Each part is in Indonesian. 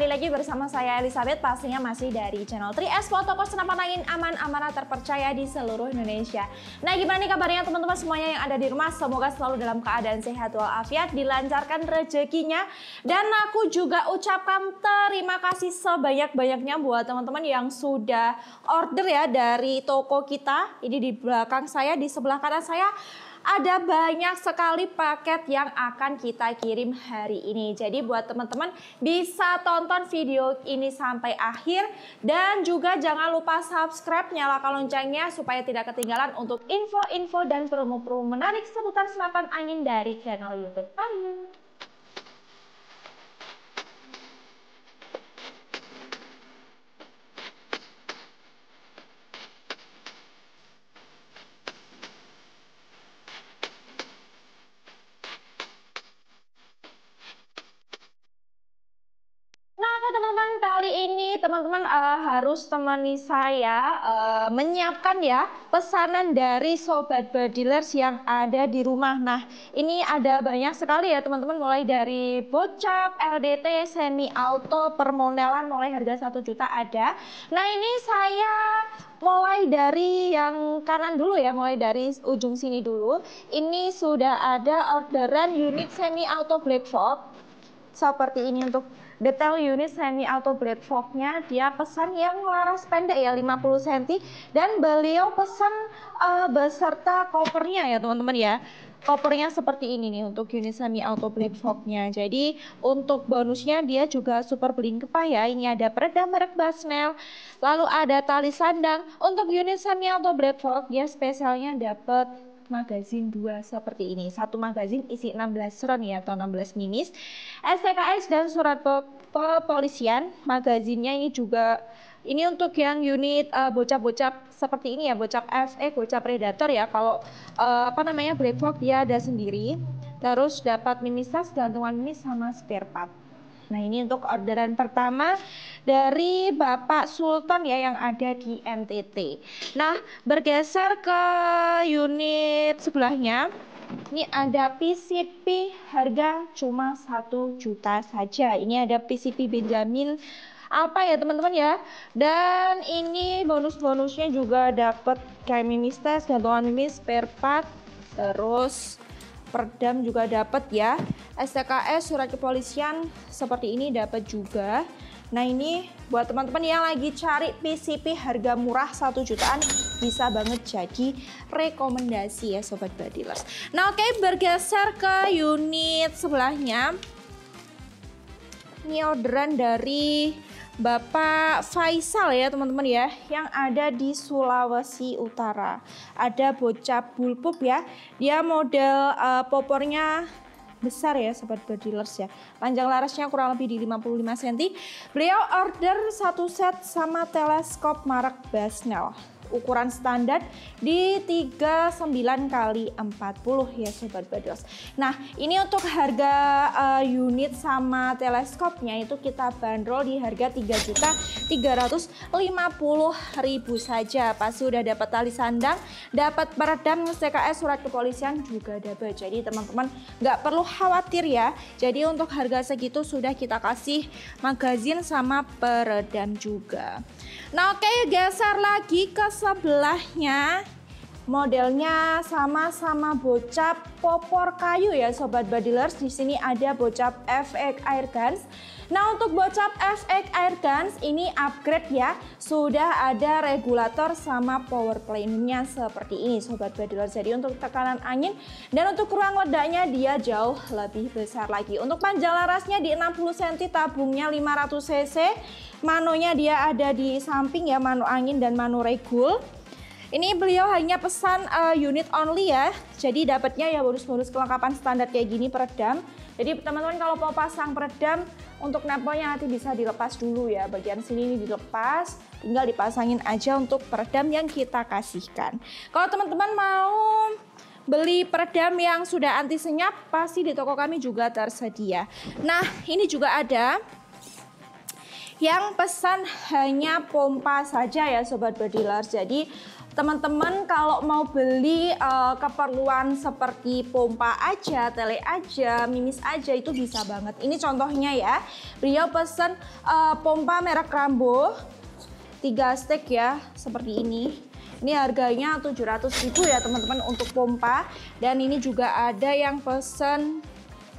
kembali lagi bersama saya Elizabeth, pastinya masih dari channel 3S Toko Senapan Angin Aman Amanah terpercaya di seluruh Indonesia. Nah, gimana nih kabarnya teman-teman semuanya yang ada di rumah? Semoga selalu dalam keadaan sehat walafiat, dilancarkan rezekinya. Dan aku juga ucapkan terima kasih sebanyak-banyaknya buat teman-teman yang sudah order ya dari toko kita. Ini di belakang saya, di sebelah kanan saya ada banyak sekali paket yang akan kita kirim hari ini. Jadi buat teman-teman bisa tonton video ini sampai akhir. Dan juga jangan lupa subscribe, nyalakan loncengnya supaya tidak ketinggalan untuk info-info dan promo-promo menarik seputar senapan angin dari channel YouTube kami. Teman-teman, kali ini teman-teman harus temani saya menyiapkan ya pesanan dari Sobat Badilers yang ada di rumah. Nah, ini ada banyak sekali ya teman-teman, mulai dari bocap, LDT, semi auto, permodelan mulai harga 1 juta ada. Nah, ini saya mulai dari yang kanan dulu ya, mulai dari ujung sini dulu. Ini sudah ada orderan unit semi auto black fog seperti ini. Untuk detail unit semi auto black fognya dia pesan yang laras pendek ya 50 cm, dan beliau pesan beserta covernya ya teman-teman ya. Covernya seperti ini nih untuk unit semi auto black fognya. Jadi untuk bonusnya dia juga super pelingkap ya. Ini ada peredam merek Basnel, lalu ada tali sandang. Untuk unit semi auto black fog dia spesialnya dapat magazin 2 seperti ini. Satu magazin isi 16 round ya, atau 16 minis, STKS dan surat kepolisian. Magazinnya ini juga ini untuk yang unit bocap-bocap seperti ini ya, bocap FE, bocap Predator ya. Kalau black fog dia ada sendiri. Terus dapat minis tas, gantungan minis sama spare part. Nah, ini untuk orderan pertama dari Bapak Sultan ya yang ada di NTT. Nah, bergeser ke unit sebelahnya. Ini ada PCP harga cuma 1 juta saja. Ini ada PCP Benjamin apa ya teman-teman ya. Dan ini bonus-bonusnya juga dapat kayak minis tes, gantungan minis, spare part, terus peredam juga dapat ya. STKS surat kepolisian seperti ini dapat juga. Nah, ini buat teman-teman yang lagi cari PCP harga murah 1 jutaan bisa banget jadi rekomendasi ya Sobat Badilers. Nah, oke, bergeser ke unit sebelahnya. Ini orderan dari Bapak Faisal ya teman-teman ya, yang ada di Sulawesi Utara. Ada bocap bullpup ya, dia model popornya besar ya Sobat Badilers ya. Panjang larasnya kurang lebih di 55 cm. Beliau order 1 set sama teleskop merek Basnel. Ukuran standar di 39x40 ya Sobat Badilers. Nah, ini untuk harga unit sama teleskopnya itu kita bandrol di harga 3.350.000 saja. Pasti udah dapat tali sandang, dapat peredam, STKS surat kepolisian juga dapat. Jadi teman-teman nggak perlu khawatir ya. Jadi untuk harga segitu sudah kita kasih magazin sama peredam juga. Nah, oke, geser lagi ke sebelahnya. Modelnya sama-sama bocap popor kayu ya Sobat Badilers. Di sini ada bocap FX Airguns. Nah, untuk bocap FX Airguns ini upgrade ya. Sudah ada regulator sama power plane-nya seperti ini Sobat Badilers. Jadi untuk tekanan angin dan untuk ruang ledaknya dia jauh lebih besar lagi. Untuk panjang larasnya di 60 cm, tabungnya 500 cc. Manonya dia ada di samping ya, mano angin dan mano regul. Ini beliau hanya pesan unit only ya. Jadi dapatnya ya bonus-bonus kelengkapan standar kayak gini, peredam. Jadi teman-teman kalau mau pasang peredam, untuk nemponya nanti bisa dilepas dulu ya. Bagian sini ini dilepas, tinggal dipasangin aja untuk peredam yang kita kasihkan. Kalau teman-teman mau beli peredam yang sudah anti senyap, pasti di toko kami juga tersedia. Nah, ini juga ada yang pesan hanya pompa saja ya Sobat Badilers. Jadi teman-teman kalau mau beli keperluan seperti pompa aja, tele aja, mimis aja itu bisa banget. Ini contohnya ya, beliau pesen pompa merek Rambo 3 stek ya, seperti ini. Ini harganya 700.000 ya teman-teman untuk pompa. Dan ini juga ada yang pesen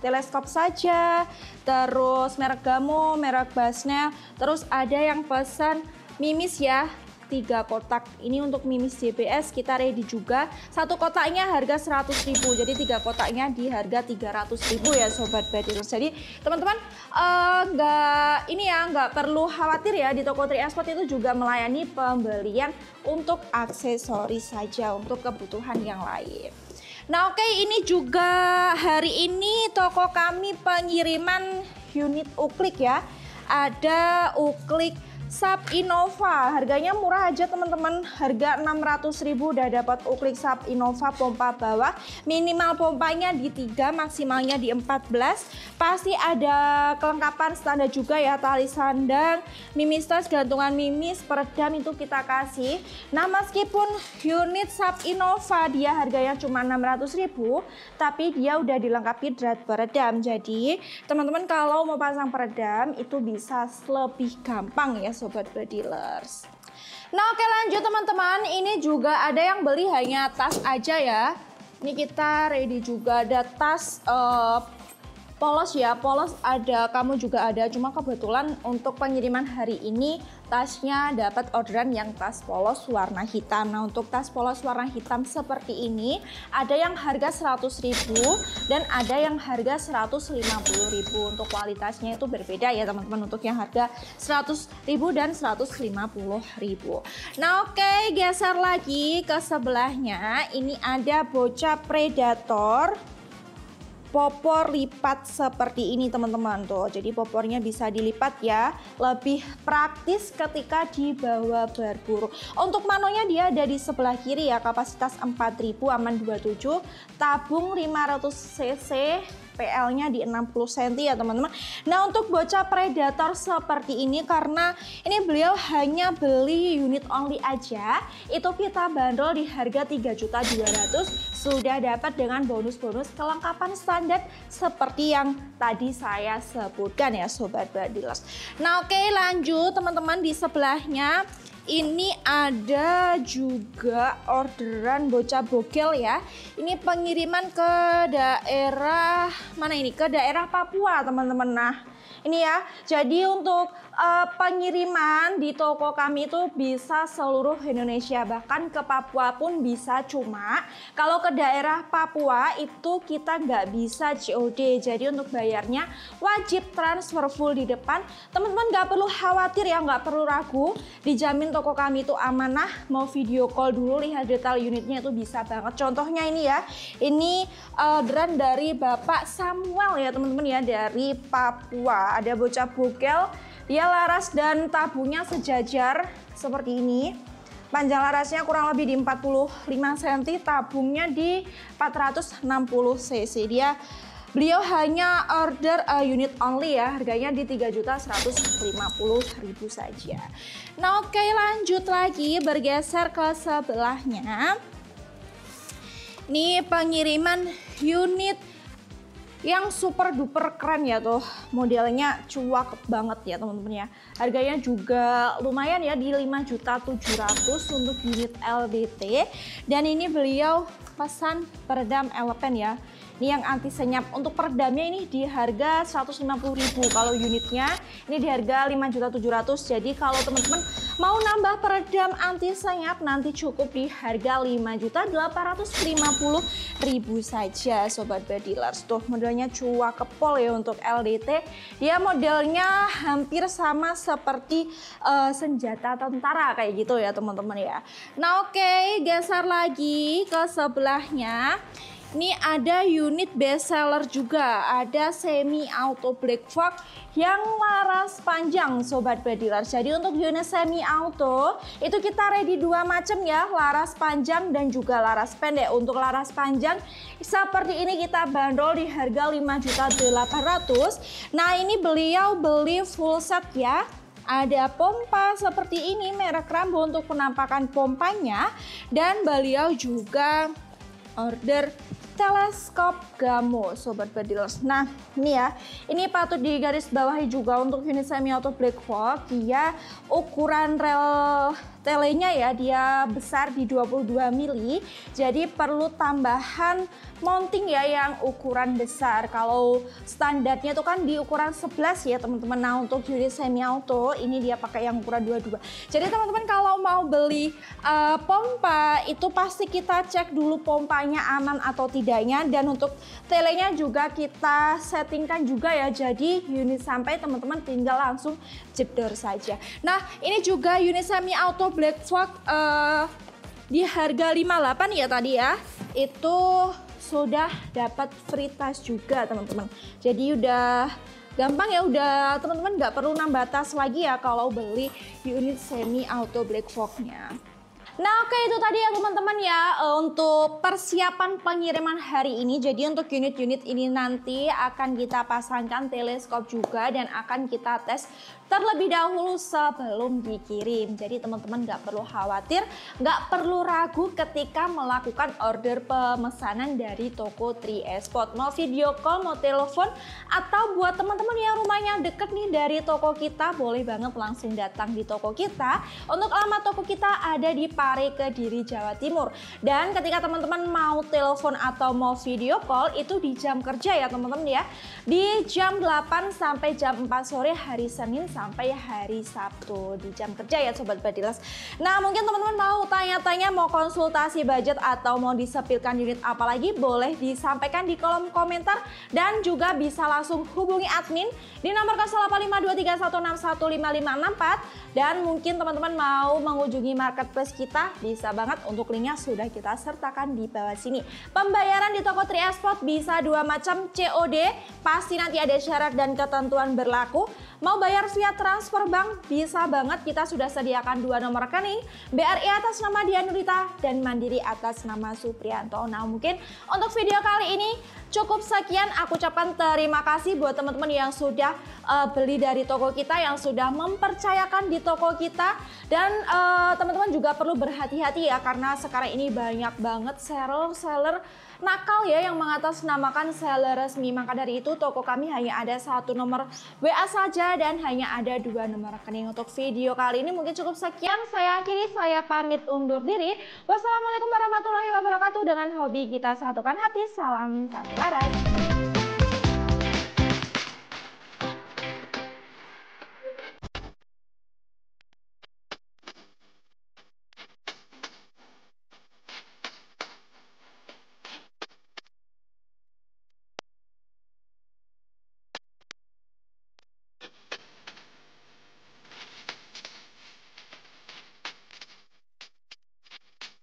teleskop saja, terus merek Gamo, merek Basnel, terus ada yang pesan mimis ya, 3 kotak. Ini untuk mimis JBS kita ready juga. Satu kotaknya harga 100.000, jadi 3 kotaknya di harga 300.000 ya Sobat Badilers. Jadi teman-teman nggak perlu khawatir ya, di toko Triesport itu juga melayani pembelian untuk aksesoris saja untuk kebutuhan yang lain. Nah oke, ini juga hari ini toko kami pengiriman unit uklik ya. Ada uklik SAP Innova, harganya murah aja teman-teman, harga 600.000 udah dapat uklik SAP Innova pompa bawah. Minimal pompanya di 3, maksimalnya di 14. Pasti ada kelengkapan standar juga ya, tali sandang, mimis tas, gantungan mimis, peredam itu kita kasih. Nah meskipun unit SAP Innova dia harganya cuma 600.000, tapi dia udah dilengkapi drat peredam. Jadi teman-teman kalau mau pasang peredam itu bisa lebih gampang ya Sobat Badilers. Nah oke, lanjut teman-teman, ini juga ada yang beli hanya tas aja ya. Ini kita ready juga, ada tas polos ya, polos ada, kamu juga ada. Cuma kebetulan untuk pengiriman hari ini tasnya dapat orderan yang tas polos warna hitam. Nah untuk tas polos warna hitam seperti ini ada yang harga 100.000 dan ada yang harga 150.000. Untuk kualitasnya itu berbeda ya teman-teman, untuk yang harga 100.000 dan 150.000. Nah oke, geser lagi ke sebelahnya. Ini ada bocah predator popor lipat seperti ini teman-teman tuh. Jadi popornya bisa dilipat ya, lebih praktis ketika dibawa berburu. Untuk manonya dia ada di sebelah kiri ya, kapasitas 4.000, aman 27, tabung 500 cc, PL-nya di 60 cm ya teman-teman. Nah untuk bocah predator seperti ini, karena ini beliau hanya beli unit only aja, itu kita bandrol di harga 3.200.000, sudah dapat dengan bonus-bonus kelengkapan standar seperti yang tadi saya sebutkan ya Sobat Badilers. Nah oke, lanjut teman-teman, di sebelahnya ini ada juga orderan bocah bogel ya. Ini pengiriman ke daerah mana ini? Ke daerah Papua teman-teman. Nah ini ya, jadi untuk pengiriman di toko kami itu bisa seluruh Indonesia, bahkan ke Papua pun bisa. Cuma kalau ke daerah Papua itu kita nggak bisa COD, jadi untuk bayarnya wajib transfer full di depan. Teman-teman nggak perlu khawatir ya, nggak perlu ragu, dijamin toko kami itu amanah. Mau video call dulu, lihat detail unitnya itu bisa banget. Contohnya ini ya, ini orderan dari Bapak Samuel ya teman-teman ya, dari Papua. Ada bocah bogel, dia laras dan tabungnya sejajar seperti ini. Panjang larasnya kurang lebih di 45 cm, tabungnya di 460 cc. Beliau hanya order unit only ya, harganya di 3.150.000 saja. Nah oke, lanjut lagi, bergeser ke sebelahnya. Ini pengiriman unit yang super duper keren ya tuh, modelnya cuak banget ya teman-teman ya. Harganya juga lumayan ya, di 5.700.000 untuk unit LDT. Dan ini beliau pesan peredam elepen ya. Ini yang anti senyap. Untuk peredamnya ini di harga 150.000. Kalau unitnya ini di harga 5.700.000. Jadi kalau teman-teman mau nambah peredam anti senyap nanti cukup di harga 5.850.000 saja Sobat Badilers. Tuh modelnya cuak kepol ya untuk LDT. Dia modelnya hampir sama seperti senjata tentara kayak gitu ya teman-teman ya. Nah oke, geser lagi ke sebelahnya. Ini ada unit best seller juga, ada semi auto black fog yang laras panjang Sobat Badilers. Jadi untuk unit semi auto itu kita ready dua macam ya, laras panjang dan juga laras pendek. Untuk laras panjang seperti ini kita bandrol di harga 5.800.000. Nah ini beliau beli full set ya. ada pompa seperti ini merek Rambo untuk penampakan pompanya, dan beliau juga order teleskop Gamo Sobat Badilers. Nah ini ya, ini patut digaris bawahi juga untuk unit semi auto black box. Dia ukuran rel telenya ya, dia besar di 22 mili, jadi perlu tambahan mounting ya yang ukuran besar. Kalau standarnya itu kan di ukuran 11 ya teman-teman. Nah untuk unit semi auto ini dia pakai yang ukuran 22. Jadi teman-teman kalau mau beli pompa itu pasti kita cek dulu pompanya aman atau tidaknya, dan untuk telenya juga kita settingkan juga ya, jadi unit sampai teman-teman tinggal langsung jedor saja. Nah ini juga unit semi auto black box di harga 58 ya tadi ya, itu sudah dapat free tas juga teman-teman. Jadi udah gampang ya, udah teman-teman nggak perlu nambah tas lagi ya kalau beli unit semi auto black box-nya. Nah oke, itu tadi ya teman-teman ya untuk persiapan pengiriman hari ini. Jadi untuk unit-unit ini nanti akan kita pasangkan teleskop juga dan akan kita tes terlebih dahulu sebelum dikirim. Jadi teman-teman nggak perlu khawatir, nggak perlu ragu ketika melakukan order pemesanan dari toko Triesport. Mau video call, mau telepon, atau buat teman-teman yang rumahnya deket nih dari toko kita, boleh banget langsung datang di toko kita. Untuk alamat toko kita ada di Pare, Kediri, Jawa Timur. Dan ketika teman-teman mau telepon atau mau video call itu di jam kerja ya teman-teman ya, di jam 8 sampai jam 4 sore hari Senin sampai hari Sabtu, di jam kerja ya Sobat Badilers. Nah mungkin teman-teman mau tanya-tanya, mau konsultasi budget atau mau disepilkan unit apa lagi, boleh disampaikan di kolom komentar, dan juga bisa langsung hubungi admin di nomor 085231615564. Dan mungkin teman-teman mau mengunjungi marketplace kita, bisa banget, untuk linknya sudah kita sertakan di bawah sini. Pembayaran di toko Triesport bisa dua macam, COD pasti nanti ada syarat dan ketentuan berlaku. Mau bayar via transfer bank bisa banget, kita sudah sediakan dua nomor rekening, BRI atas nama Dianurita dan Mandiri atas nama Suprianto. Nah mungkin untuk video kali ini cukup sekian, aku ucapkan terima kasih buat teman-teman yang sudah beli dari toko kita, yang sudah mempercayakan di toko kita. Dan teman-teman juga perlu berhati-hati ya, karena sekarang ini banyak banget seller nakal ya yang mengatasnamakan seller resmi. Maka dari itu toko kami hanya ada satu nomor WA saja dan hanya ada dua nomor rekening. Untuk video kali ini mungkin cukup sekian, saya akhiri, saya pamit undur diri. Wassalamualaikum warahmatullahi wabarakatuh. Dengan hobi kita satukan hati, salam satu arah.